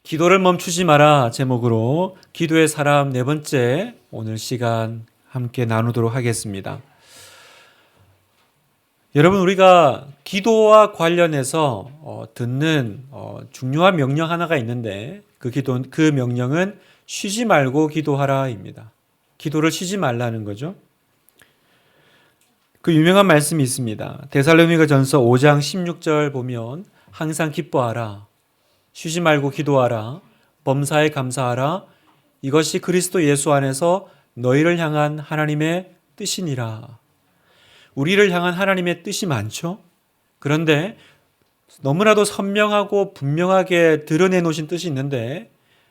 기도를 멈추지 마라 제목으로 기도의 사람 네 번째 오늘 시간 함께 나누도록 하겠습니다. 여러분, 우리가 기도와 관련해서 듣는 중요한 명령 하나가 있는데 그 명령은 쉬지 말고 기도하라입니다. 기도를 쉬지 말라는 거죠. 그 유명한 말씀이 있습니다. 데살로니가전서 5장 16절 보면 항상 기뻐하라, 쉬지 말고 기도하라, 범사에 감사하라, 이것이 그리스도 예수 안에서 너희를 향한 하나님의 뜻이니라. 우리를 향한 하나님의 뜻이 많죠. 그런데 너무나도 선명하고 분명하게 드러내 놓으신 뜻이 있는데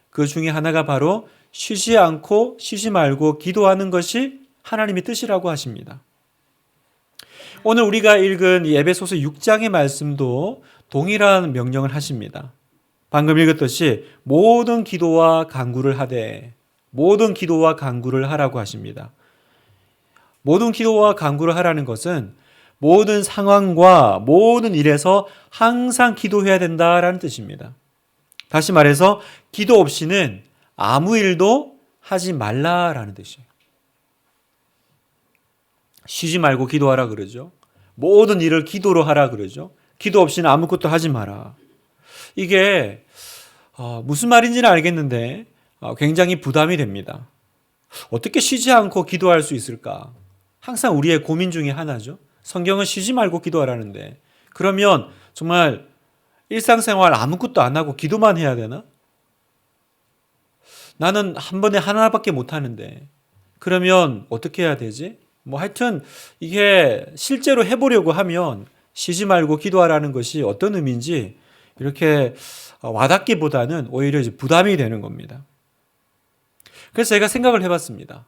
그 중에 하나가 바로 쉬지 않고 쉬지 말고 기도하는 것이 하나님의 뜻이라고 하십니다. 오늘 우리가 읽은 에베소서 6장의 말씀도 동일한 명령을 하십니다. 방금 읽었듯이 모든 기도와 간구를 하되, 모든 기도와 간구를 하라고 하십니다. 모든 기도와 간구를 하라는 것은 모든 상황과 모든 일에서 항상 기도해야 된다라는 뜻입니다. 다시 말해서 기도 없이는 아무 일도 하지 말라라는 뜻이에요. 쉬지 말고 기도하라 그러죠. 모든 일을 기도로 하라 그러죠. 기도 없이는 아무것도 하지 마라. 이게 무슨 말인지는 알겠는데 굉장히 부담이 됩니다. 어떻게 쉬지 않고 기도할 수 있을까? 항상 우리의 고민 중에 하나죠. 성경은 쉬지 말고 기도하라는데 그러면 정말 일상생활 아무것도 안 하고 기도만 해야 되나? 나는 한 번에 하나밖에 못 하는데 그러면 어떻게 해야 되지? 하여튼 이게 실제로 해보려고 하면 쉬지 말고 기도하라는 것이 어떤 의미인지 이렇게 와닿기보다는 오히려 이제 부담이 되는 겁니다. 그래서 제가 생각을 해봤습니다.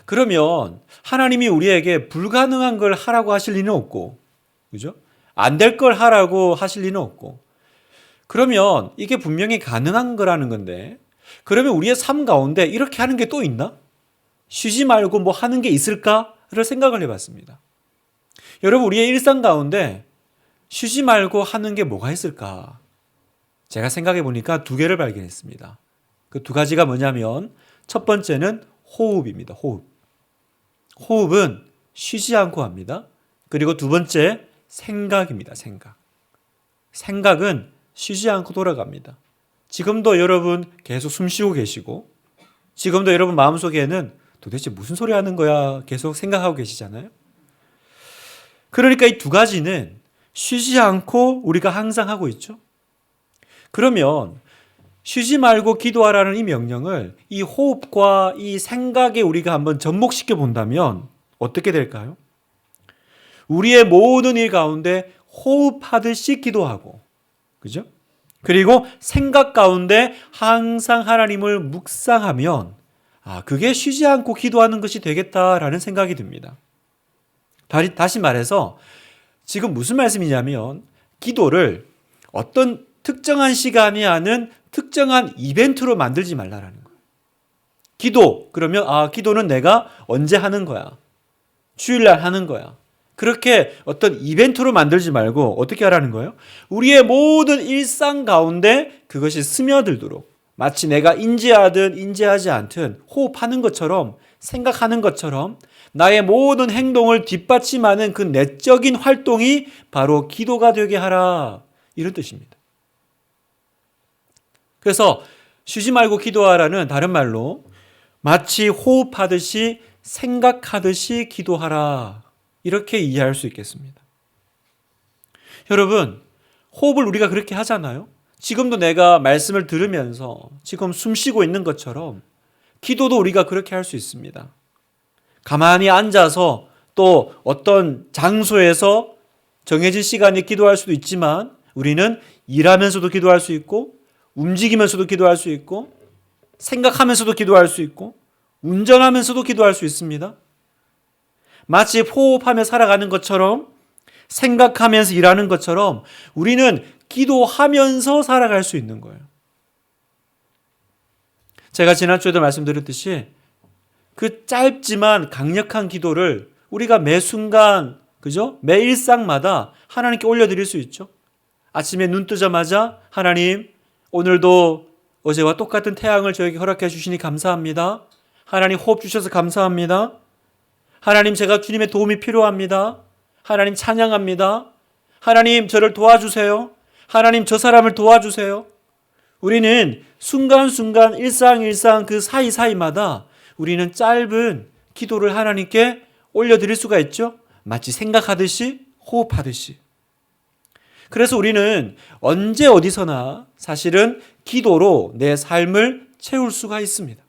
그러면 하나님이 우리에게 불가능한 걸 하라고 하실 리는 없고, 그죠? 안 될 걸 하라고 하실 리는 없고, 그러면 이게 분명히 가능한 거라는 건데, 그러면 우리의 삶 가운데 이렇게 하는 게 또 있나? 쉬지 말고 뭐 하는 게 있을까를 생각을 해봤습니다. 여러분, 우리의 일상 가운데 쉬지 말고 하는 게 뭐가 있을까? 제가 생각해 보니까 두 개를 발견했습니다. 그 두 가지가 뭐냐면 첫 번째는 호흡입니다. 호흡은 쉬지 않고 합니다. 그리고 두 번째 생각입니다. 생각은 쉬지 않고 돌아갑니다. 지금도 여러분 계속 숨 쉬고 계시고 지금도 여러분 마음속에는 도대체 무슨 소리 하는 거야 계속 생각하고 계시잖아요. 그러니까 이 두 가지는 쉬지 않고 우리가 항상 하고 있죠. 그러면 쉬지 말고 기도하라는 이 명령을 이 호흡과 이 생각에 우리가 한번 접목시켜 본다면 어떻게 될까요? 우리의 모든 일 가운데 호흡하듯이 기도하고, 그죠? 그리고 생각 가운데 항상 하나님을 묵상하면 그게 쉬지 않고 기도하는 것이 되겠다라는 생각이 듭니다. 다시 말해서 지금 무슨 말씀이냐면 기도를 어떤 특정한 시간이 하는 특정한 이벤트로 만들지 말라라는 거예요. 기도, 그러면 기도는 내가 언제 하는 거야? 주일날 하는 거야. 그렇게 어떤 이벤트로 만들지 말고 어떻게 하라는 거예요? 우리의 모든 일상 가운데 그것이 스며들도록 마치 내가 인지하든 인지하지 않든 호흡하는 것처럼 생각하는 것처럼 나의 모든 행동을 뒷받침하는 그 내적인 활동이 바로 기도가 되게 하라, 이런 뜻입니다. 그래서 쉬지 말고 기도하라는 다른 말로 마치 호흡하듯이 생각하듯이 기도하라, 이렇게 이해할 수 있겠습니다. 여러분, 호흡을 우리가 그렇게 하잖아요. 지금도 내가 말씀을 들으면서 지금 숨 쉬고 있는 것처럼 기도도 우리가 그렇게 할 수 있습니다. 가만히 앉아서 또 어떤 장소에서 정해진 시간에 기도할 수도 있지만 우리는 일하면서도 기도할 수 있고 움직이면서도 기도할 수 있고 생각하면서도 기도할 수 있고 운전하면서도 기도할 수 있습니다. 마치 호흡하며 살아가는 것처럼 생각하면서 일하는 것처럼 우리는 기도하면서 살아갈 수 있는 거예요. 제가 지난주에도 말씀드렸듯이 그 짧지만 강력한 기도를 우리가 매 순간, 그죠? 매 일상마다 하나님께 올려드릴 수 있죠. 아침에 눈 뜨자마자 하나님, 오늘도 어제와 똑같은 태양을 저에게 허락해 주시니 감사합니다. 하나님 호흡 주셔서 감사합니다. 하나님 제가 주님의 도움이 필요합니다. 하나님 찬양합니다. 하나님 저를 도와주세요. 하나님 저 사람을 도와주세요. 우리는 순간순간 일상 그 사이사이마다 우리는 짧은 기도를 하나님께 올려드릴 수가 있죠. 마치 생각하듯이 호흡하듯이. 그래서 우리는 언제 어디서나 사실은 기도로 내 삶을 채울 수가 있습니다.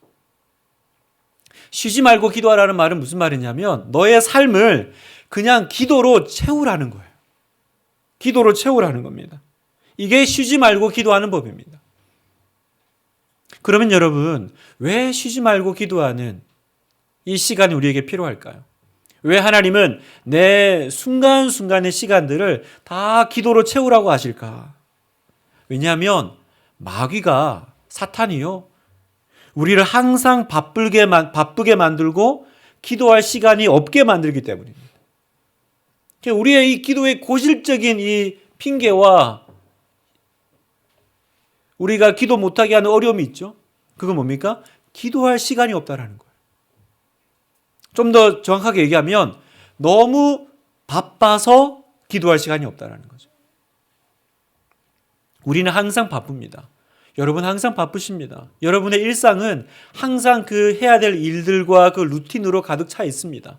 쉬지 말고 기도하라는 말은 무슨 말이냐면 너의 삶을 그냥 기도로 채우라는 거예요. 기도로 채우라는 겁니다. 이게 쉬지 말고 기도하는 법입니다. 그러면 여러분, 왜 쉬지 말고 기도하는 이 시간이 우리에게 필요할까요? 왜 하나님은 내 순간순간의 시간들을 다 기도로 채우라고 하실까? 왜냐하면 마귀가, 사탄이요, 우리를 항상 바쁘게 만들고 기도할 시간이 없게 만들기 때문입니다. 우리의 이 기도의 고질적인 이 핑계와 우리가 기도 못하게 하는 어려움이 있죠. 그건 뭡니까? 기도할 시간이 없다라는 거예요. 좀 더 정확하게 얘기하면 너무 바빠서 기도할 시간이 없다라는 거죠. 우리는 항상 바쁩니다. 여러분 항상 바쁘십니다. 여러분의 일상은 항상 그 해야 될 일들과 그 루틴으로 가득 차 있습니다.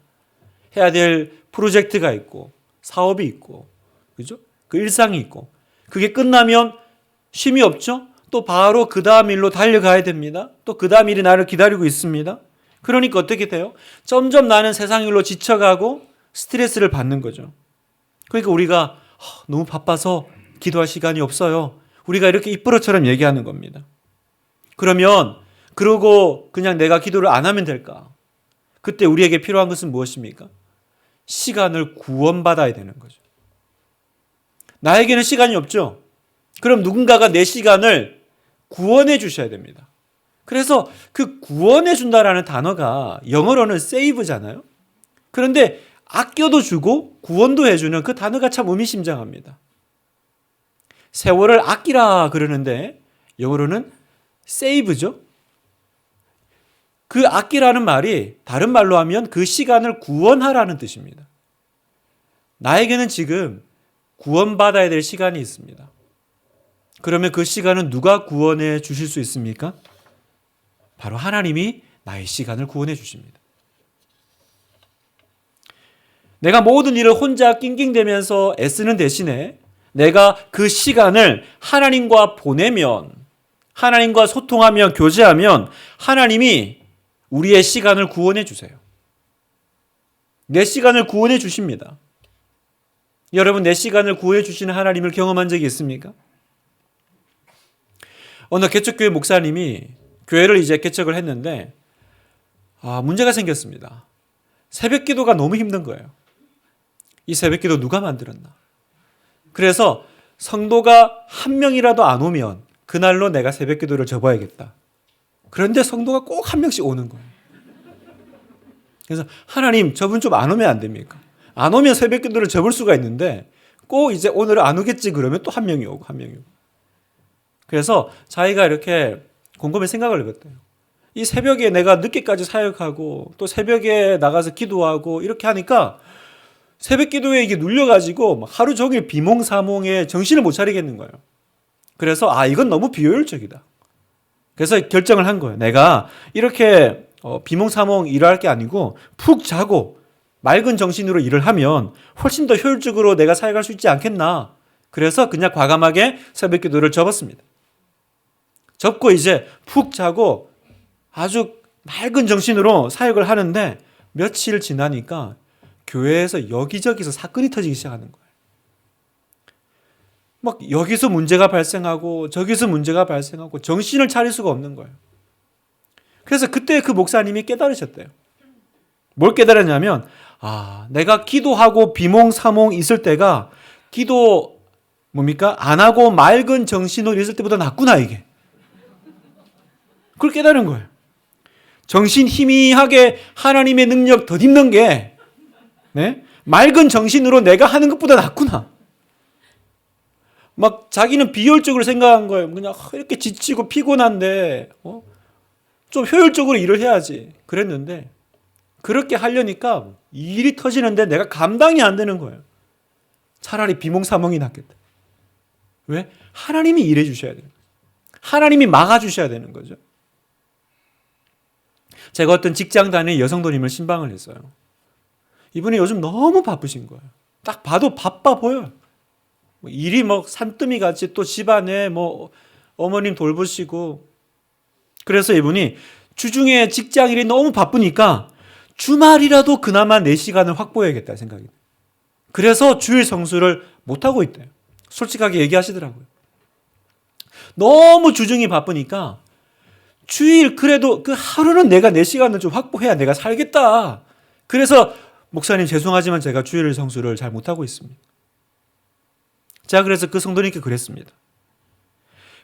해야 될 프로젝트가 있고 사업이 있고 그죠? 그 일상이 있고 그게 끝나면 쉼이 없죠? 또 바로 그 다음 일로 달려가야 됩니다. 또 그 다음 일이 나를 기다리고 있습니다. 그러니까 어떻게 돼요? 점점 나는 세상 일로 지쳐가고 스트레스를 받는 거죠. 그러니까 우리가 너무 바빠서 기도할 시간이 없어요. 우리가 이렇게 입버릇처럼 얘기하는 겁니다. 그러면 그러고 그냥 내가 기도를 안 하면 될까? 그때 우리에게 필요한 것은 무엇입니까? 시간을 구원받아야 되는 거죠. 나에게는 시간이 없죠. 그럼 누군가가 내 시간을 구원해 주셔야 됩니다. 그래서 그 구원해 준다라는 단어가 영어로는 save잖아요. 그런데 아껴도 주고 구원도 해주는 그 단어가 참 의미심장합니다. 세월을 아끼라 그러는데 영어로는 save죠. 그 아끼라는 말이 다른 말로 하면 그 시간을 구원하라는 뜻입니다. 나에게는 지금 구원받아야 될 시간이 있습니다. 그러면 그 시간은 누가 구원해 주실 수 있습니까? 바로 하나님이 나의 시간을 구원해 주십니다. 내가 모든 일을 혼자 낑낑대면서 애쓰는 대신에 내가 그 시간을 하나님과 보내면, 하나님과 소통하면, 교제하면 하나님이 우리의 시간을 구원해 주세요. 내 시간을 구원해 주십니다. 여러분, 내 시간을 구원해 주시는 하나님을 경험한 적이 있습니까? 어느 개척교회 목사님이 교회를 이제 개척을 했는데 문제가 생겼습니다. 새벽 기도가 너무 힘든 거예요. 이 새벽 기도 누가 만들었나? 그래서 성도가 한 명이라도 안 오면 그날로 내가 새벽 기도를 접어야겠다. 그런데 성도가 꼭 한 명씩 오는 거예요. 그래서 하나님, 저분 좀 안 오면 안 됩니까? 안 오면 새벽 기도를 접을 수가 있는데 꼭 이제 오늘 안 오겠지 그러면 또 한 명이 오고 한 명이 오고. 그래서 자기가 이렇게 곰곰이 생각을 해봤대요. 이 새벽에 내가 늦게까지 사역하고 또 새벽에 나가서 기도하고 이렇게 하니까 새벽 기도에 이게 눌려가지고 하루 종일 비몽사몽에 정신을 못 차리겠는 거예요. 그래서 이건 너무 비효율적이다. 그래서 결정을 한 거예요. 내가 이렇게 비몽사몽 일을 할 게 아니고 푹 자고 맑은 정신으로 일을 하면 훨씬 더 효율적으로 내가 사역할 수 있지 않겠나. 그래서 그냥 과감하게 새벽 기도를 접었습니다. 접고 이제 푹 자고 아주 맑은 정신으로 사역을 하는데 며칠 지나니까 교회에서 여기저기서 사건이 터지기 시작하는 거예요. 막 여기서 문제가 발생하고 저기서 문제가 발생하고 정신을 차릴 수가 없는 거예요. 그래서 그때 그 목사님이 깨달으셨대요. 뭘 깨달았냐면 내가 기도하고 비몽사몽 있을 때가 기도 안 하고 맑은 정신으로 있을 때보다 낫구나 이게. 그걸 깨달은 거예요. 정신 희미하게 하나님의 능력 덧입는 게 맑은 정신으로 내가 하는 것보다 낫구나. 막 자기는 비효율적으로 생각한 거예요. 그냥 이렇게 지치고 피곤한데 좀 효율적으로 일을 해야지 그랬는데, 그렇게 하려니까 일이 터지는데 내가 감당이 안 되는 거예요. 차라리 비몽사몽이 낫겠다. 왜? 하나님이 일해 주셔야 되는 거예요. 하나님이 막아주셔야 되는 거죠. 제가 어떤 직장 다니는 여성도님을 신방을 했어요. 이분이 요즘 너무 바쁘신 거예요. 딱 봐도 바빠 보여요. 일이 뭐 산더미 같이 또 집안에 뭐 어머님 돌보시고, 그래서 이분이 주중에 직장 일이 너무 바쁘니까 주말이라도 그나마 4시간을 확보해야겠다 생각이. 그래서 주일 성수를 못하고 있대요. 솔직하게 얘기하시더라고요. 너무 주중이 바쁘니까 주일 그래도 그 하루는 내가 4시간을 좀 확보해야 내가 살겠다. 그래서 목사님 죄송하지만 제가 주일 성수를 잘 못하고 있습니다. 제가 그래서 그 성도님께 그랬습니다.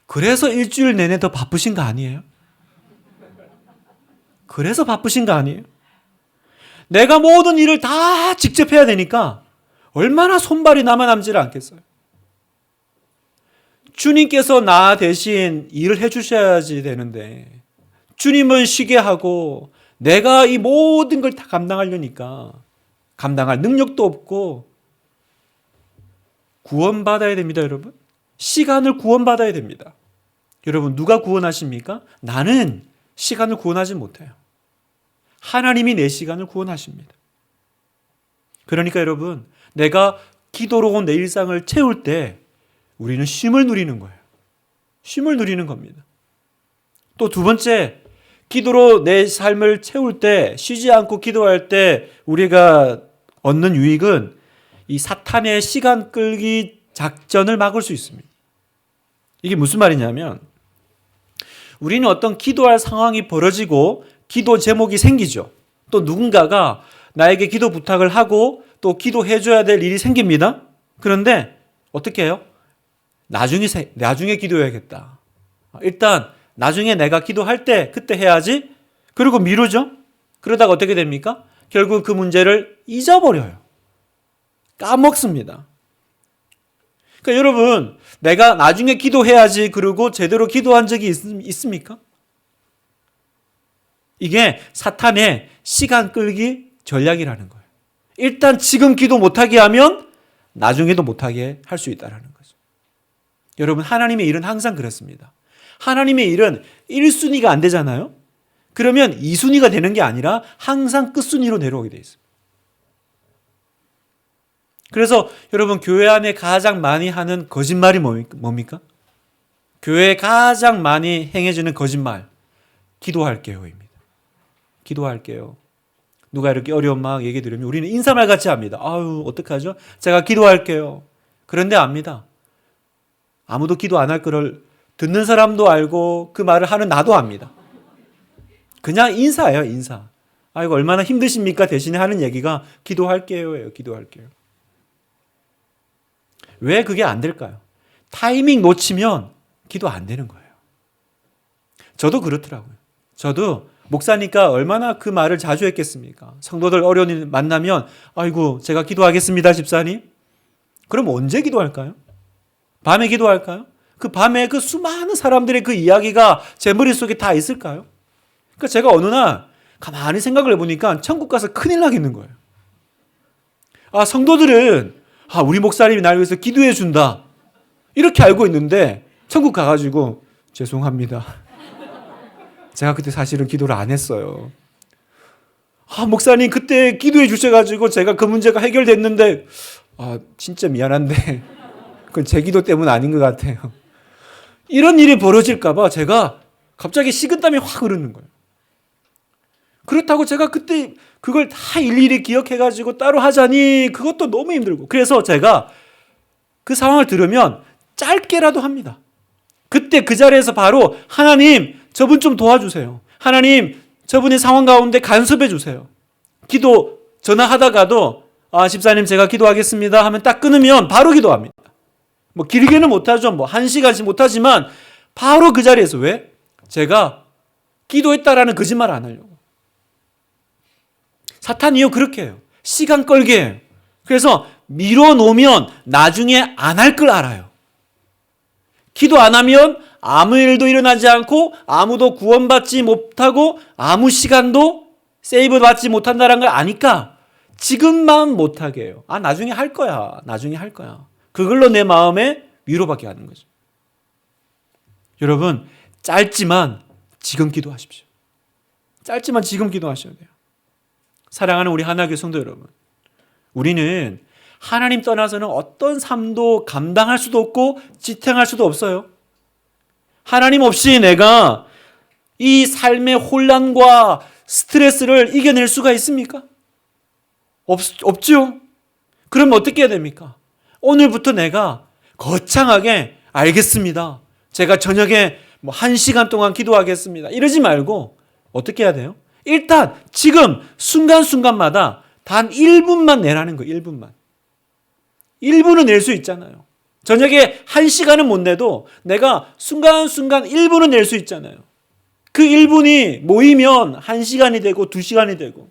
그래서 일주일 내내 더 바쁘신 거 아니에요? 그래서 바쁘신 거 아니에요? 내가 모든 일을 다 직접 해야 되니까 얼마나 손발이 남아남지를 않겠어요? 주님께서 나 대신 일을 해주셔야지 되는데 주님은 쉬게 하고 내가 이 모든 걸 다 감당하려니까 감당할 능력도 없고, 구원받아야 됩니다, 여러분. 시간을 구원받아야 됩니다. 여러분, 누가 구원하십니까? 나는 시간을 구원하지 못해요. 하나님이 내 시간을 구원하십니다. 그러니까 여러분, 내가 기도로 온 내 일상을 채울 때 우리는 쉼을 누리는 거예요. 쉼을 누리는 겁니다. 또 두 번째, 기도로 내 삶을 채울 때, 쉬지 않고 기도할 때 우리가 얻는 유익은 이 사탄의 시간 끌기 작전을 막을 수 있습니다. 이게 무슨 말이냐면, 우리는 어떤 기도할 상황이 벌어지고 기도 제목이 생기죠. 또 누군가가 나에게 기도 부탁을 하고 또 기도해 줘야 될 일이 생깁니다. 그런데 어떻게 해요? 나중에 기도해야겠다. 일단 나중에 내가 기도할 때 그때 해야지. 그리고 미루죠. 그러다가 어떻게 됩니까? 결국 그 문제를 잊어버려요. 까먹습니다. 그러니까 여러분, 내가 나중에 기도해야지 그러고 제대로 기도한 적이 있습니까? 이게 사탄의 시간 끌기 전략이라는 거예요. 일단 지금 기도 못하게 하면 나중에도 못하게 할 수 있다는 거죠. 여러분, 하나님의 일은 항상 그렇습니다. 하나님의 일은 1순위가 안 되잖아요. 그러면 2순위가 되는 게 아니라 항상 끝순위로 내려오게 돼 있습니다. 그래서 여러분, 교회 안에 가장 많이 하는 거짓말이 뭡니까? 교회에 가장 많이 행해지는 거짓말, 기도할게요입니다. 기도할게요. 누가 이렇게 어려운 마음 얘기 들으면 우리는 인사말 같이 합니다. 아유, 어떡하죠? 제가 기도할게요. 그런데 압니다. 아무도 기도 안 할 거를 듣는 사람도 알고 그 말을 하는 나도 압니다. 그냥 인사예요, 인사. 아이고, 얼마나 힘드십니까? 대신에 하는 얘기가 기도할게요예요. 기도할게요. 왜 그게 안 될까요? 타이밍 놓치면 기도 안 되는 거예요. 저도 그렇더라고요. 저도 목사니까 얼마나 그 말을 자주 했겠습니까? 성도들 어려운 일 만나면 아이고, 제가 기도하겠습니다, 집사님. 그럼 언제 기도할까요? 밤에 기도할까요? 그 밤에 그 수많은 사람들의 그 이야기가 제 머릿속에 다 있을까요? 그러니까 제가 어느 날 가만히 생각을 해보니까 천국 가서 큰일 나겠는 거예요. 성도들은 우리 목사님이 날 위해서 기도해 준다 이렇게 알고 있는데 천국 가가지고 죄송합니다. 제가 그때 사실은 기도를 안 했어요. 목사님 그때 기도해 주셔가지고 제가 그 문제가 해결됐는데 진짜 미안한데 그건 제 기도 때문 아닌 것 같아요. 이런 일이 벌어질까 봐 제가 갑자기 식은땀이 확 흐르는 거예요. 그렇다고 제가 그때 그걸 다 일일이 기억해가지고 따로 하자니 그것도 너무 힘들고, 그래서 제가 그 상황을 들으면 짧게라도 합니다. 그때 그 자리에서 바로 하나님 저분 좀 도와주세요. 하나님 저분의 상황 가운데 간섭해 주세요. 기도 전화하다가도 집사님 제가 기도하겠습니다 하면 딱 끊으면 바로 기도합니다. 뭐 길게는 못하죠. 뭐 1시간씩 못하지만 바로 그 자리에서. 왜? 제가 기도했다라는 거짓말 안 하려고. 사탄이요 그렇게 해요. 시간 끌게 해요. 그래서 미뤄놓으면 나중에 안 할 걸 알아요. 기도 안 하면 아무 일도 일어나지 않고 아무도 구원받지 못하고 아무 시간도 세이브 받지 못한다는 걸 아니까 지금만 못하게 해요. 나중에 할 거야. 나중에 할 거야. 그걸로 내 마음에 위로받게 하는 거죠. 여러분, 짧지만 지금 기도하십시오. 짧지만 지금 기도하셔야 돼요. 사랑하는 우리 하나교회 성도 여러분, 우리는 하나님 떠나서는 어떤 삶도 감당할 수도 없고 지탱할 수도 없어요. 하나님 없이 내가 이 삶의 혼란과 스트레스를 이겨낼 수가 있습니까? 없죠. 그럼 어떻게 해야 됩니까? 오늘부터 내가 거창하게 알겠습니다. 제가 저녁에 1시간 동안 기도하겠습니다. 이러지 말고 어떻게 해야 돼요? 일단 지금 순간순간마다 단 1분만 내라는 거예요. 1분만. 1분은 낼 수 있잖아요. 저녁에 1시간은 못 내도 내가 순간순간 1분은 낼 수 있잖아요. 그 1분이 모이면 1시간이 되고 2시간이 되고,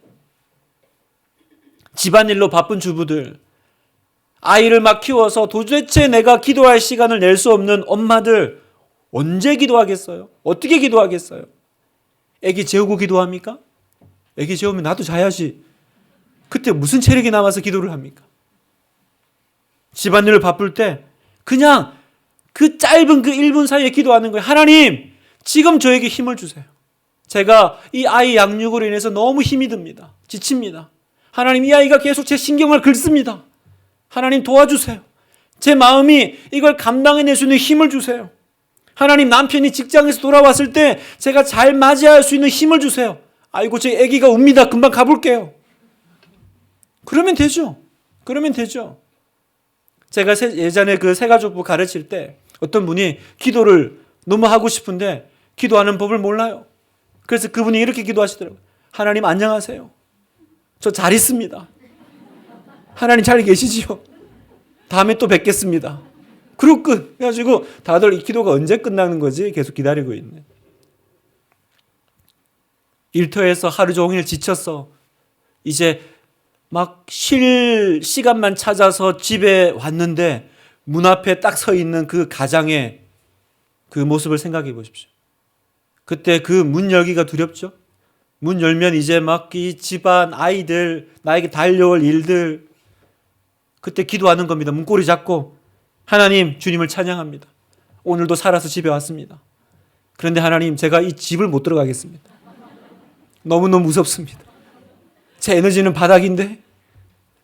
집안일로 바쁜 주부들, 아이를 막 키워서 도대체 내가 기도할 시간을 낼 수 없는 엄마들, 언제 기도하겠어요? 어떻게 기도하겠어요? 애기 재우고 기도합니까? 애기 재우면 나도 자야지. 그때 무슨 체력이 남아서 기도를 합니까? 집안일을 바쁠 때 그냥 그 짧은 그 1분 사이에 기도하는 거예요. 하나님, 지금 저에게 힘을 주세요. 제가 이 아이 양육으로 인해서 너무 힘이 듭니다. 지칩니다. 하나님, 이 아이가 계속 제 신경을 긁습니다. 하나님 도와주세요. 제 마음이 이걸 감당해낼 수 있는 힘을 주세요. 하나님, 남편이 직장에서 돌아왔을 때 제가 잘 맞이할 수 있는 힘을 주세요. 아이고, 제 아기가 웁니다. 금방 가볼게요. 그러면 되죠. 그러면 되죠. 제가 예전에 그 새가족부 가르칠 때 어떤 분이 기도를 너무 하고 싶은데 기도하는 법을 몰라요. 그래서 그분이 이렇게 기도하시더라고요. 하나님 안녕하세요. 저 잘 있습니다. 하나님 잘 계시지요? 다음에 또 뵙겠습니다. 그리고 끝. 그래가지고 다들 이 기도가 언제 끝나는 거지? 계속 기다리고 있네. 일터에서 하루 종일 지쳤어. 이제 막 쉴 시간만 찾아서 집에 왔는데 문 앞에 딱 서 있는 그 가장의 그 모습을 생각해 보십시오. 그때 그 문 열기가 두렵죠? 문 열면 이제 막 이 집안 아이들, 나에게 달려올 일들, 그때 기도하는 겁니다. 문고리 잡고 하나님, 주님을 찬양합니다. 오늘도 살아서 집에 왔습니다. 그런데 하나님, 제가 이 집을 못 들어가겠습니다. 너무너무 무섭습니다. 제 에너지는 바닥인데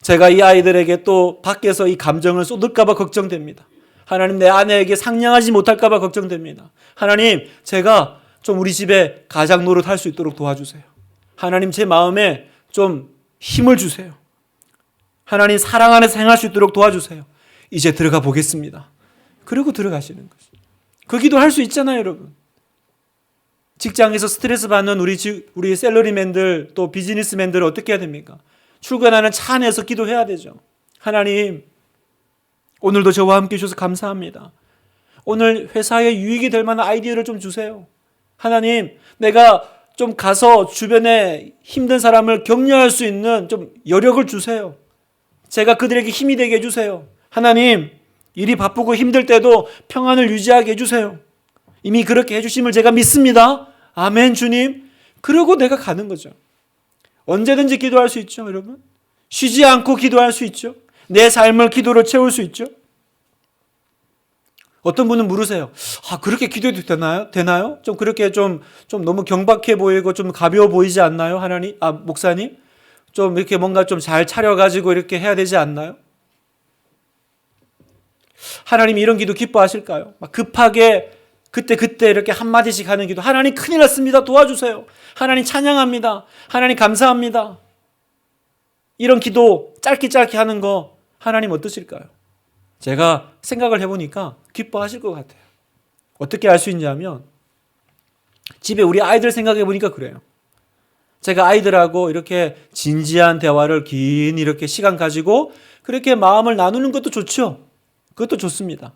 제가 이 아이들에게 또 밖에서 이 감정을 쏟을까 봐 걱정됩니다. 하나님, 내 아내에게 상냥하지 못할까 봐 걱정됩니다. 하나님, 제가 좀 우리 집에 가장 노릇 할 수 있도록 도와주세요. 하나님, 제 마음에 좀 힘을 주세요. 하나님, 사랑 안에서 행할 수 있도록 도와주세요. 이제 들어가 보겠습니다. 그리고 들어가시는 거죠. 그 기도 할 수 있잖아요, 여러분. 직장에서 스트레스 받는 우리 샐러리맨들, 또 비즈니스맨들 어떻게 해야 됩니까? 출근하는 차 안에서 기도해야 되죠. 하나님, 오늘도 저와 함께 해주셔서 감사합니다. 오늘 회사에 유익이 될 만한 아이디어를 좀 주세요. 하나님, 내가 좀 가서 주변에 힘든 사람을 격려할 수 있는 좀 여력을 주세요. 제가 그들에게 힘이 되게 해주세요. 하나님, 일이 바쁘고 힘들 때도 평안을 유지하게 해주세요. 이미 그렇게 해주심을 제가 믿습니다. 아멘, 주님. 그러고 내가 가는 거죠. 언제든지 기도할 수 있죠, 여러분. 쉬지 않고 기도할 수 있죠. 내 삶을 기도로 채울 수 있죠. 어떤 분은 물으세요. 그렇게 기도해도 되나요? 좀 그렇게 좀 너무 경박해 보이고 좀 가벼워 보이지 않나요? 목사님? 좀 이렇게 뭔가 좀 잘 차려가지고 이렇게 해야 되지 않나요? 하나님, 이런 기도 기뻐하실까요? 막 급하게 그때 이렇게 한마디씩 하는 기도. 하나님, 큰일 났습니다. 도와주세요. 하나님, 찬양합니다. 하나님, 감사합니다. 이런 기도 짧게 하는 거 하나님 어떠실까요? 제가 생각을 해보니까 기뻐하실 것 같아요. 어떻게 알 수 있냐면 집에 우리 아이들 생각해 보니까 그래요. 제가 아이들하고 이렇게 진지한 대화를 긴 이렇게 시간 가지고 그렇게 마음을 나누는 것도 좋죠. 그것도 좋습니다.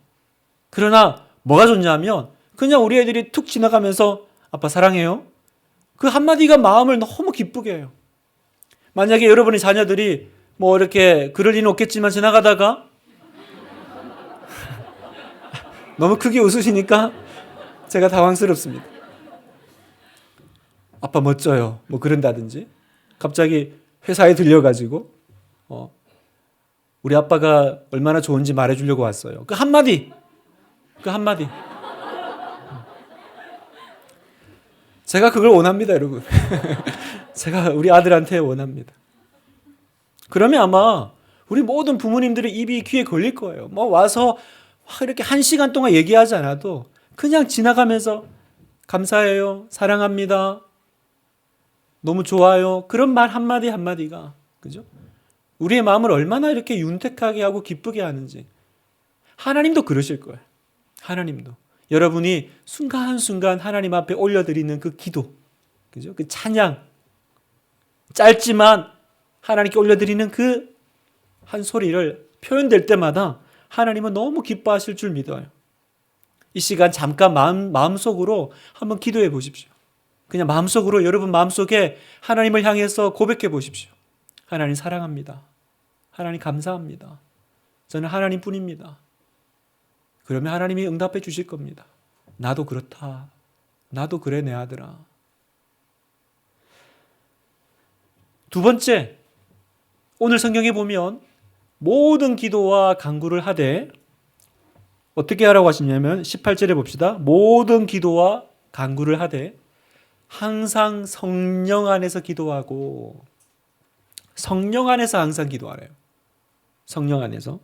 그러나 뭐가 좋냐면 그냥 우리 애들이 툭 지나가면서 아빠 사랑해요. 그 한마디가 마음을 너무 기쁘게 해요. 만약에 여러분의 자녀들이 뭐 이렇게 그럴 리는 없겠지만 지나가다가 너무 크게 웃으시니까 제가 당황스럽습니다. 아빠 멋져요. 뭐 그런다든지. 갑자기 회사에 들려가지고 우리 아빠가 얼마나 좋은지 말해주려고 왔어요. 그 한마디. 제가 그걸 원합니다, 여러분. 제가 우리 아들한테 원합니다. 그러면 아마 우리 모든 부모님들의 입이 귀에 걸릴 거예요. 뭐 와서 이렇게 1시간 동안 얘기하지 않아도 그냥 지나가면서 감사해요, 사랑합니다, 너무 좋아요, 그런 말 한마디 한마디가, 그죠? 우리의 마음을 얼마나 이렇게 윤택하게 하고 기쁘게 하는지. 하나님도 그러실 거예요. 하나님도. 여러분이 순간순간 하나님 앞에 올려드리는 그 기도, 그죠? 그 찬양, 짧지만 하나님께 올려드리는 그 한 소리를 표현될 때마다 하나님은 너무 기뻐하실 줄 믿어요. 이 시간 잠깐 마음속으로 한번 기도해 보십시오. 그냥 마음속으로, 여러분 마음속에 하나님을 향해서 고백해 보십시오. 하나님 사랑합니다. 하나님 감사합니다. 저는 하나님뿐입니다. 그러면 하나님이 응답해 주실 겁니다. 나도 그렇다. 나도 그래 내 아들아. 두 번째, 오늘 성경에 보면 모든 기도와 간구를 하되, 어떻게 하라고 하시냐면 18절에 봅시다. 모든 기도와 간구를 하되 항상 성령 안에서 기도하고. 성령 안에서 항상 기도하래요. 성령 안에서.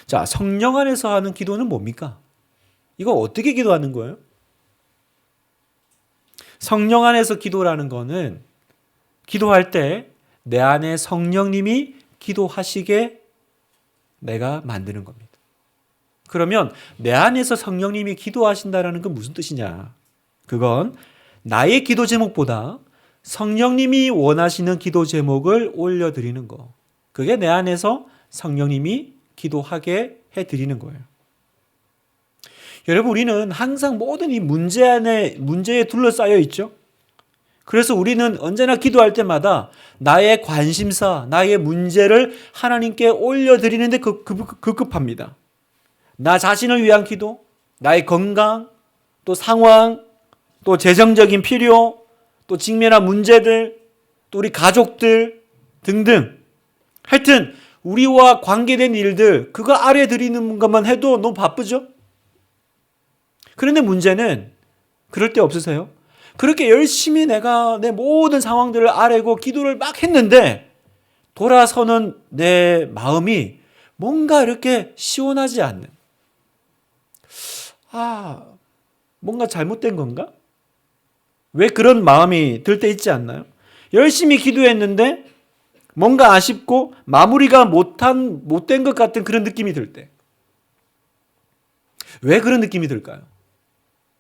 자, 성령 안에서 하는 기도는 뭡니까? 이거 어떻게 기도하는 거예요? 성령 안에서 기도라는 거는 기도할 때 내 안에 성령님이 기도하시게 내가 만드는 겁니다. 그러면 내 안에서 성령님이 기도하신다는 건 무슨 뜻이냐? 그건 나의 기도 제목보다 성령님이 원하시는 기도 제목을 올려드리는 거. 그게 내 안에서 성령님이 기도하게 해드리는 거예요. 여러분, 우리는 항상 모든 이 문제에 둘러싸여 있죠. 그래서 우리는 언제나 기도할 때마다 나의 관심사, 나의 문제를 하나님께 올려드리는데 급급합니다. 나 자신을 위한 기도, 나의 건강, 또 상황, 또 재정적인 필요, 또 직면한 문제들, 또 우리 가족들 등등. 하여튼 우리와 관계된 일들, 그거 아래 드리는 것만 해도 너무 바쁘죠? 그런데 문제는 그럴 때 없으세요? 그렇게 열심히 내가 내 모든 상황들을 아뢰고 기도를 막 했는데 돌아서는 내 마음이 뭔가 이렇게 시원하지 않는, 뭔가 잘못된 건가? 왜 그런 마음이 들 때 있지 않나요? 열심히 기도했는데 뭔가 아쉽고 마무리가 못된 것 같은 그런 느낌이 들 때. 왜 그런 느낌이 들까요?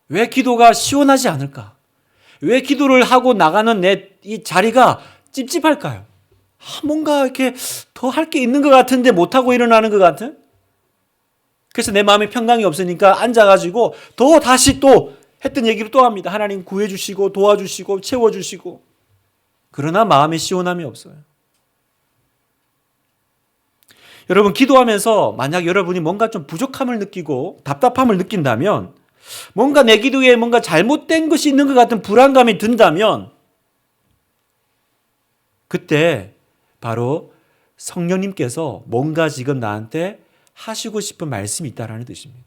왜 기도가 시원하지 않을까? 왜 기도를 하고 나가는 내 이 자리가 찝찝할까요? 뭔가 이렇게 더 할 게 있는 것 같은데 못하고 일어나는 것 같은? 그래서 내 마음에 평강이 없으니까 앉아가지고 더 다시 또 했던 얘기를 또 합니다. 하나님 구해주시고 도와주시고 채워주시고. 그러나 마음에 시원함이 없어요. 여러분, 기도하면서 만약 여러분이 뭔가 좀 부족함을 느끼고 답답함을 느낀다면, 뭔가 내 기도에 뭔가 잘못된 것이 있는 것 같은 불안감이 든다면, 그때 바로 성령님께서 뭔가 지금 나한테 하시고 싶은 말씀이 있다라는 뜻입니다.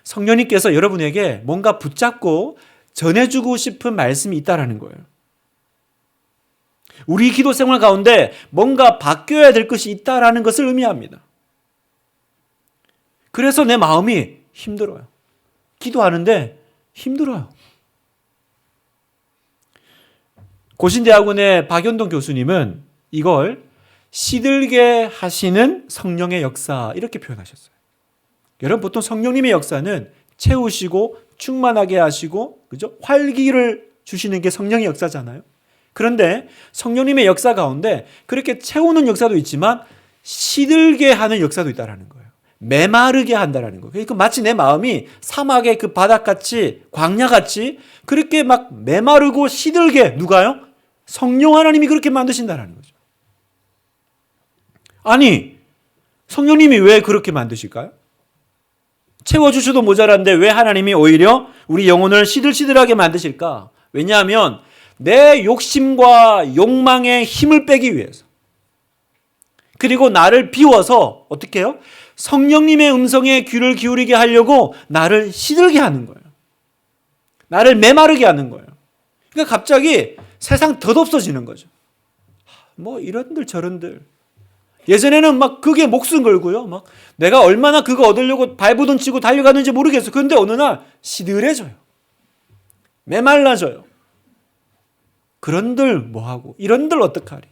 성령님께서 여러분에게 뭔가 붙잡고 전해주고 싶은 말씀이 있다라는 거예요. 우리 기도 생활 가운데 뭔가 바뀌어야 될 것이 있다라는 것을 의미합니다. 그래서 내 마음이 힘들어요. 기도하는데 힘들어요. 고신대학원의 박연동 교수님은 이걸 시들게 하시는 성령의 역사, 이렇게 표현하셨어요. 여러분, 보통 성령님의 역사는 채우시고 충만하게 하시고, 그죠? 활기를 주시는 게 성령의 역사잖아요. 그런데 성령님의 역사 가운데 그렇게 채우는 역사도 있지만 시들게 하는 역사도 있다라는 거예요. 메마르게 한다라는 거예요. 그러니까 마치 내 마음이 사막의 그 바닥같이, 광야같이 그렇게 막 메마르고 시들게, 누가요? 성령 하나님이 그렇게 만드신다라는 거죠. 아니, 성령님이 왜 그렇게 만드실까요? 채워주셔도 모자란데 왜 하나님이 오히려 우리 영혼을 시들시들하게 만드실까? 왜냐하면 내 욕심과 욕망에 힘을 빼기 위해서, 그리고 나를 비워서 어떻게 해요? 성령님의 음성에 귀를 기울이게 하려고 나를 시들게 하는 거예요. 나를 메마르게 하는 거예요. 그러니까 갑자기 세상 덧없어지는 거죠. 뭐 이런들 저런들. 예전에는 막 그게 목숨 걸고요. 막 내가 얼마나 그거 얻으려고 발부둥 치고 달려가는지 모르겠어. 그런데 어느 날 시들해져요. 메말라져요. 그런들 뭐하고 이런들 어떡하리.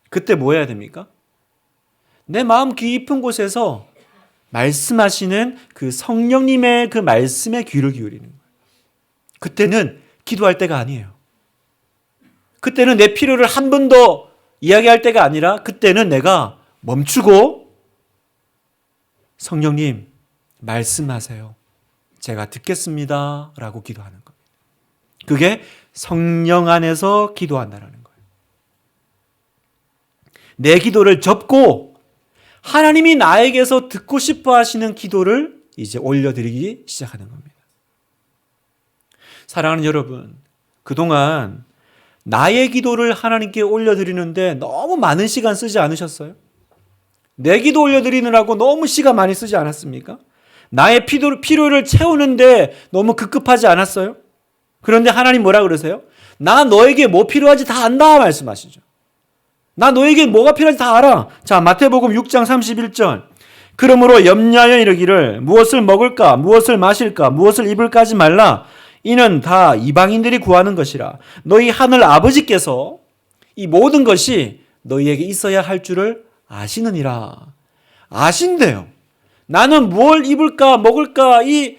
그때 뭐 해야 됩니까? 내 마음 깊은 곳에서 말씀하시는 그 성령님의 그 말씀에 귀를 기울이는 거예요. 그때는 기도할 때가 아니에요. 그때는 내 필요를 한 번 더 이야기할 때가 아니라 그때는 내가 멈추고 성령님 말씀하세요. 제가 듣겠습니다. 라고 기도하는 겁니다. 그게 성령 안에서 기도한다는 거예요. 내 기도를 접고 하나님이 나에게서 듣고 싶어 하시는 기도를 이제 올려드리기 시작하는 겁니다. 사랑하는 여러분, 그동안 나의 기도를 하나님께 올려드리는데 너무 많은 시간 쓰지 않으셨어요? 내 기도 올려드리느라고 너무 시간 많이 쓰지 않았습니까? 나의 필요를 채우는데 너무 급급하지 않았어요? 그런데 하나님 뭐라 그러세요? 나 너에게 뭐 필요한지 다 안다 말씀하시죠. 나 너에게 뭐가 필요한지 다 알아. 자, 마태복음 6장 31절. 그러므로 염려하여 이르기를 무엇을 먹을까, 무엇을 마실까, 무엇을 입을까 하지 말라. 이는 다 이방인들이 구하는 것이라. 너희 하늘 아버지께서 이 모든 것이 너희에게 있어야 할 줄을 아시느니라. 아신대요. 나는 뭘 입을까, 먹을까, 이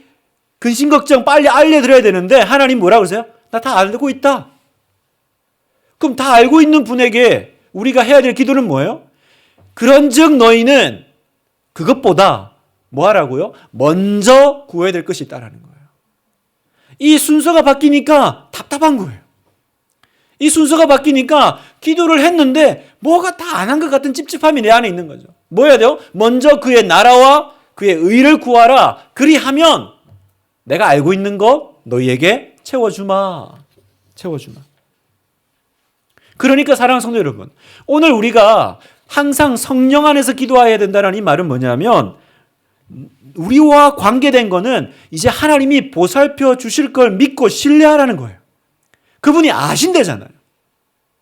근심 걱정 빨리 알려드려야 되는데 하나님 뭐라 그러세요? 나 다 알고 있다. 그럼 다 알고 있는 분에게 우리가 해야 될 기도는 뭐예요? 그런즉 너희는 그것보다 뭐 하라고요? 먼저 구해야 될 것이 있다라는 거예요. 이 순서가 바뀌니까 답답한 거예요. 이 순서가 바뀌니까 기도를 했는데 뭐가 다 안 한 것 같은 찝찝함이 내 안에 있는 거죠. 뭐 해야 돼요? 먼저 그의 나라와 그의 의를 구하라. 그리하면 내가 알고 있는 것 너희에게 채워주마. 채워주마. 그러니까 사랑하는 성도 여러분, 오늘 우리가 항상 성령 안에서 기도해야 된다는 이 말은 뭐냐면 우리와 관계된 거는 이제 하나님이 보살펴 주실 걸 믿고 신뢰하라는 거예요. 그분이 아신대잖아요.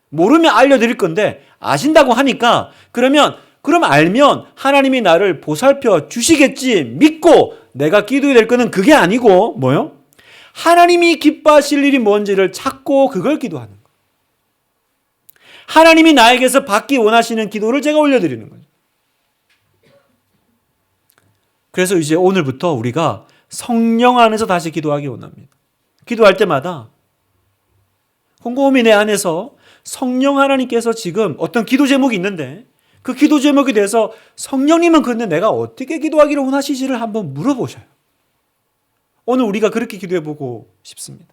모르면 알려드릴 건데 아신다고 하니까 그럼 알면 하나님이 나를 보살펴 주시겠지 믿고 내가 기도해야 될 거는 그게 아니고 뭐요? 하나님이 기뻐하실 일이 뭔지를 찾고 그걸 기도하는 거예요. 하나님이 나에게서 받기 원하시는 기도를 제가 올려드리는 거예요. 그래서 이제 오늘부터 우리가 성령 안에서 다시 기도하기 원합니다. 기도할 때마다 곰곰이 내 안에서 성령 하나님께서 지금 어떤 기도 제목이 있는데 그 기도 제목에 대해서 성령님은 근데 내가 어떻게 기도하기를 원하시지를 한번 물어보셔요. 오늘 우리가 그렇게 기도해보고 싶습니다.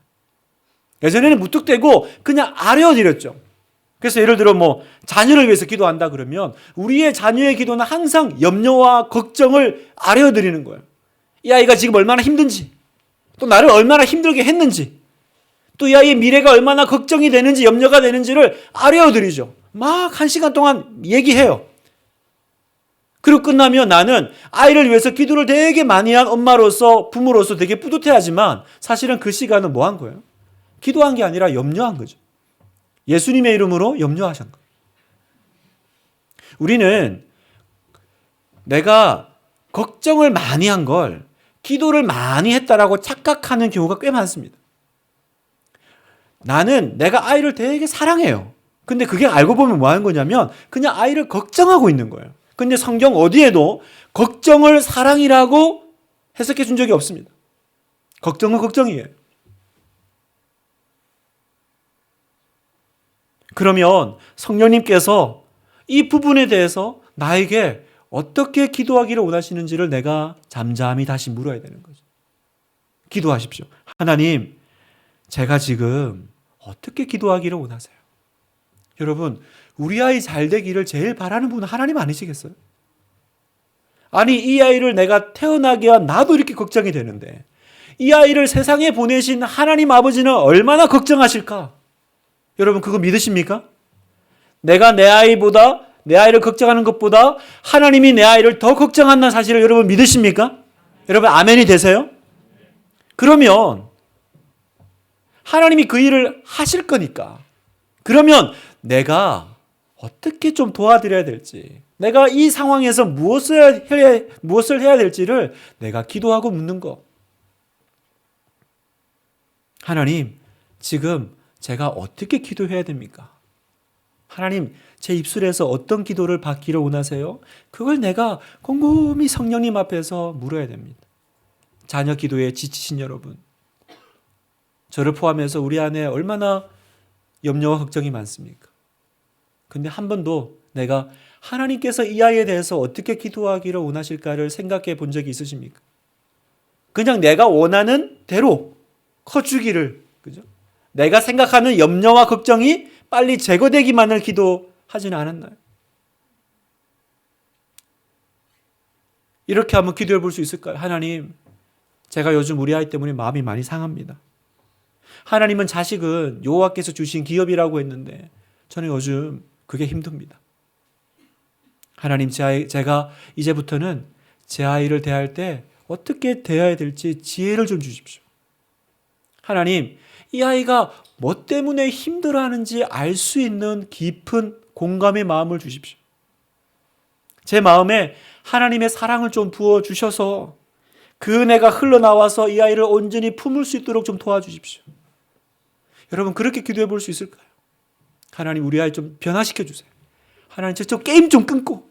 예전에는 무뚝대고 그냥 아뢰어드렸죠. 그래서 예를 들어 뭐 자녀를 위해서 기도한다 그러면 우리의 자녀의 기도는 항상 염려와 걱정을 아뢰어드리는 거예요. 이 아이가 지금 얼마나 힘든지, 또 나를 얼마나 힘들게 했는지, 또 이 아이의 미래가 얼마나 걱정이 되는지 염려가 되는지를 아뢰어드리죠. 막 1시간 동안 얘기해요. 그리고 끝나면 나는 아이를 위해서 기도를 되게 많이 한 엄마로서 부모로서 되게 뿌듯해하지만 사실은 그 시간은 뭐 한 거예요? 기도한 게 아니라 염려한 거죠. 예수님의 이름으로 염려하신 거예요. 우리는 내가 걱정을 많이 한 걸 기도를 많이 했다라고 착각하는 경우가 꽤 많습니다. 나는 내가 아이를 되게 사랑해요. 근데 그게 알고 보면 뭐 하는 거냐면 그냥 아이를 걱정하고 있는 거예요. 근데 성경 어디에도 걱정을 사랑이라고 해석해 준 적이 없습니다. 걱정은 걱정이에요. 그러면 성령님께서 이 부분에 대해서 나에게 어떻게 기도하기를 원하시는지를 내가 잠잠히 다시 물어야 되는 거죠. 기도하십시오. 하나님, 제가 지금 어떻게 기도하기를 원하세요? 여러분, 우리 아이 잘 되기를 제일 바라는 분은 하나님 아니시겠어요? 아니 이 아이를 내가 태어나게 한 나도 이렇게 걱정이 되는데 이 아이를 세상에 보내신 하나님 아버지는 얼마나 걱정하실까? 여러분 그거 믿으십니까? 내가 내 아이보다 내 아이를 걱정하는 것보다 하나님이 내 아이를 더 걱정한다는 사실을 여러분 믿으십니까? 여러분 아멘이 되세요? 그러면 하나님이 그 일을 하실 거니까 그러면 내가 어떻게 좀 도와드려야 될지 내가 이 상황에서 무엇을 해야 될지를 내가 기도하고 묻는 거. 하나님 지금 제가 어떻게 기도해야 됩니까? 하나님 제 입술에서 어떤 기도를 받기를 원하세요? 그걸 내가 곰곰이 성령님 앞에서 물어야 됩니다. 자녀 기도에 지치신 여러분, 저를 포함해서 우리 안에 얼마나 염려와 걱정이 많습니까? 근데 한 번도 내가 하나님께서 이 아이에 대해서 어떻게 기도하기를 원하실까를 생각해 본 적이 있으십니까? 그냥 내가 원하는 대로 커주기를, 그죠? 내가 생각하는 염려와 걱정이 빨리 제거되기만을 기도하지는 않았나요? 이렇게 한번 기도해 볼 수 있을까요? 하나님, 제가 요즘 우리 아이 때문에 마음이 많이 상합니다. 하나님은 자식은 여호와께서 주신 기업이라고 했는데 저는 요즘 그게 힘듭니다. 하나님, 제가 이제부터는 제 아이를 대할 때 어떻게 대해야 될지 지혜를 좀 주십시오. 하나님, 이 아이가 뭐 때문에 힘들어하는지 알 수 있는 깊은 공감의 마음을 주십시오. 제 마음에 하나님의 사랑을 좀 부어주셔서 그 은혜가 흘러나와서 이 아이를 온전히 품을 수 있도록 좀 도와주십시오. 여러분 그렇게 기도해 볼 수 있을까요? 하나님 우리 아이 좀 변화시켜 주세요. 하나님 저 게임 좀 끊고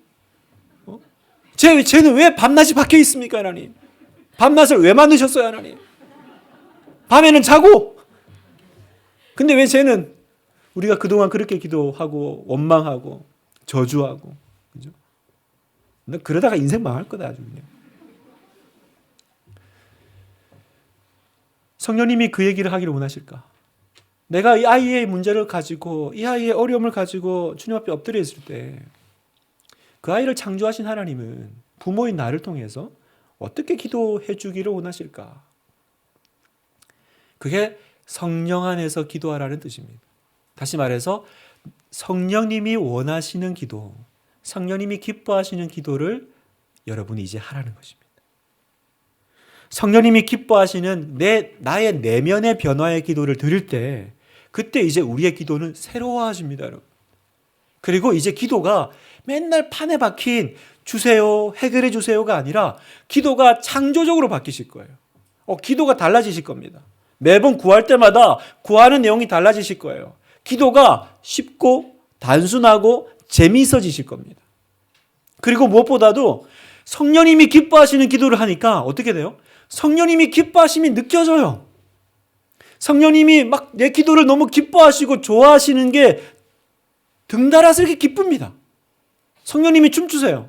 쟤는 왜 밤낮이 박혀 있습니까 하나님? 밤낮을 왜 만드셨어요 하나님? 밤에는 자고 근데 왜 쟤는 우리가 그동안 그렇게 기도하고 원망하고 저주하고 그죠? 너 그러다가 인생 망할 거다 아주 그냥. 성령님이 그 얘기를 하기를 원하실까? 내가 이 아이의 문제를 가지고 이 아이의 어려움을 가지고 주님 앞에 엎드려 있을 때 그 아이를 창조하신 하나님은 부모인 나를 통해서 어떻게 기도해 주기를 원하실까? 그게 성령 안에서 기도하라는 뜻입니다. 다시 말해서 성령님이 원하시는 기도, 성령님이 기뻐하시는 기도를 여러분이 이제 하라는 것입니다. 성령님이 기뻐하시는 나의 내면의 변화의 기도를 드릴 때 그때 이제 우리의 기도는 새로워집니다, 여러분. 그리고 이제 기도가 맨날 판에 박힌 주세요, 해결해 주세요가 아니라 기도가 창조적으로 바뀌실 거예요. 기도가 달라지실 겁니다. 매번 구할 때마다 구하는 내용이 달라지실 거예요. 기도가 쉽고 단순하고 재미있어지실 겁니다. 그리고 무엇보다도 성령님이 기뻐하시는 기도를 하니까 어떻게 돼요? 성령님이 기뻐하심이 느껴져요. 성령님이 막 내 기도를 너무 기뻐하시고 좋아하시는 게 등달아서게 기쁩니다. 성령님이 춤추세요.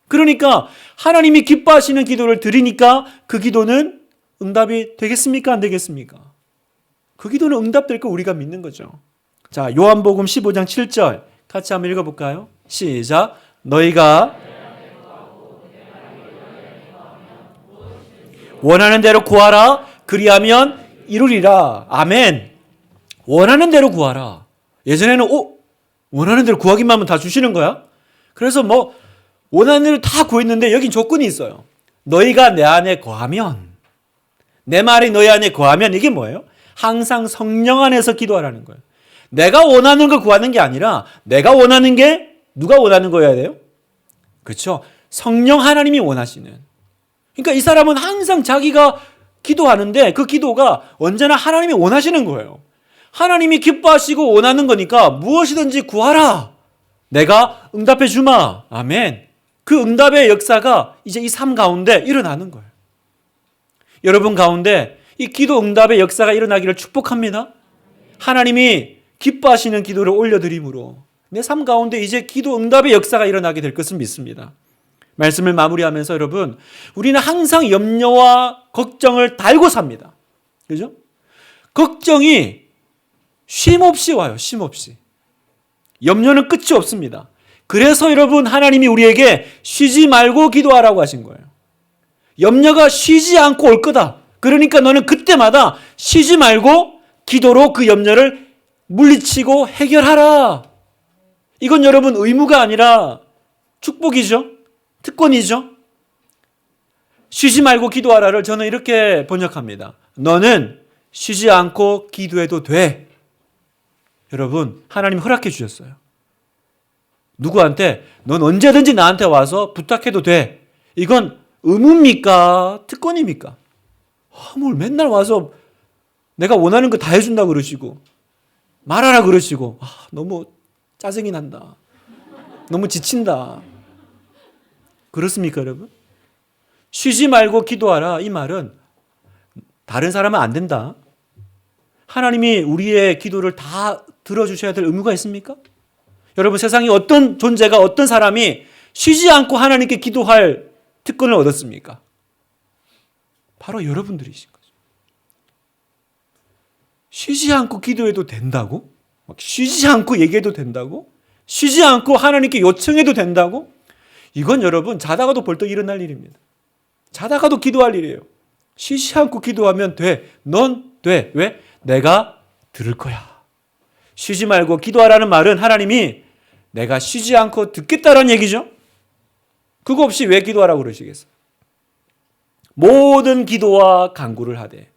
그러니까 하나님이 기뻐하시는 기도를 드리니까 그 기도는 응답이 되겠습니까? 안 되겠습니까? 그 기도는 응답될 거 우리가 믿는 거죠. 자, 요한복음 15장 7절 같이 한번 읽어볼까요? 시작. 너희가 원하는 대로 구하라. 그리하면 이루리라. 아멘. 원하는 대로 구하라. 예전에는 원하는 대로 구하기만 하면 다 주시는 거야? 그래서 원하는 대로 다 구했는데 여긴 조건이 있어요. 너희가 내 안에 거하면, 내 말이 너희 안에 거하면 이게 뭐예요? 항상 성령 안에서 기도하라는 거예요. 내가 원하는 걸 구하는 게 아니라 내가 원하는 게 누가 원하는 거여야 돼요? 그렇죠? 성령 하나님이 원하시는. 그러니까 이 사람은 항상 자기가 기도하는데 그 기도가 언제나 하나님이 원하시는 거예요. 하나님이 기뻐하시고 원하는 거니까 무엇이든지 구하라. 내가 응답해 주마. 아멘. 그 응답의 역사가 이제 이 삶 가운데 일어나는 거예요. 여러분 가운데 이 기도 응답의 역사가 일어나기를 축복합니다. 하나님이 기뻐하시는 기도를 올려드림으로 내 삶 가운데 이제 기도 응답의 역사가 일어나게 될 것을 믿습니다. 말씀을 마무리하면서 여러분, 우리는 항상 염려와 걱정을 달고 삽니다. 그죠? 걱정이 쉼없이 와요. 쉼없이. 염려는 끝이 없습니다. 그래서 여러분 하나님이 우리에게 쉬지 말고 기도하라고 하신 거예요. 염려가 쉬지 않고 올 거다. 그러니까 너는 그때마다 쉬지 말고 기도로 그 염려를 물리치고 해결하라. 이건 여러분 의무가 아니라 축복이죠. 특권이죠. 쉬지 말고 기도하라를 저는 이렇게 번역합니다. 너는 쉬지 않고 기도해도 돼. 여러분, 하나님 허락해 주셨어요. 누구한테 넌 언제든지 나한테 와서 부탁해도 돼. 이건 의무입니까? 특권입니까? 뭘 맨날 와서 내가 원하는 거 다 해준다 그러시고 말하라 그러시고 너무 짜증이 난다. 너무 지친다. 그렇습니까, 여러분? 쉬지 말고 기도하라. 이 말은 다른 사람은 안 된다. 하나님이 우리의 기도를 다 들어주셔야 될 의무가 있습니까? 여러분, 세상에 어떤 존재가, 어떤 사람이 쉬지 않고 하나님께 기도할 특권을 얻었습니까? 바로 여러분들이신 거죠. 쉬지 않고 기도해도 된다고? 쉬지 않고 얘기해도 된다고? 쉬지 않고 하나님께 요청해도 된다고? 이건 여러분 자다가도 벌떡 일어날 일입니다. 자다가도 기도할 일이에요. 쉬지 않고 기도하면 돼. 넌 돼. 왜? 내가 들을 거야. 쉬지 말고 기도하라는 말은 하나님이 내가 쉬지 않고 듣겠다라는 얘기죠. 그거 없이 왜 기도하라고 그러시겠어요? 모든 기도와 간구를 하되,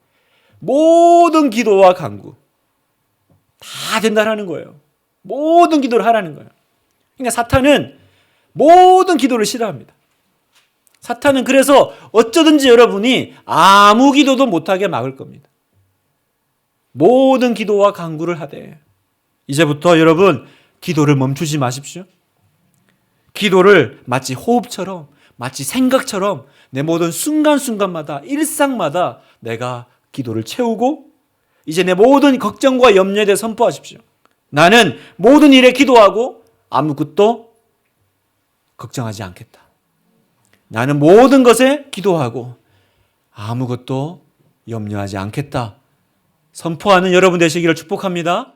모든 기도와 간구 다 된다라는 거예요. 모든 기도를 하라는 거예요. 그러니까 사탄은 모든 기도를 싫어합니다. 사탄은 그래서 어쩌든지 여러분이 아무 기도도 못하게 막을 겁니다. 모든 기도와 간구를 하되, 이제부터 여러분 기도를 멈추지 마십시오. 기도를 마치 호흡처럼, 마치 생각처럼 내 모든 순간순간마다, 일상마다 내가 기도를 채우고 이제 내 모든 걱정과 염려에 대해 선포하십시오. 나는 모든 일에 기도하고 아무것도 걱정하지 않겠다. 나는 모든 것에 기도하고 아무것도 염려하지 않겠다. 선포하는 여러분 되시기를 축복합니다.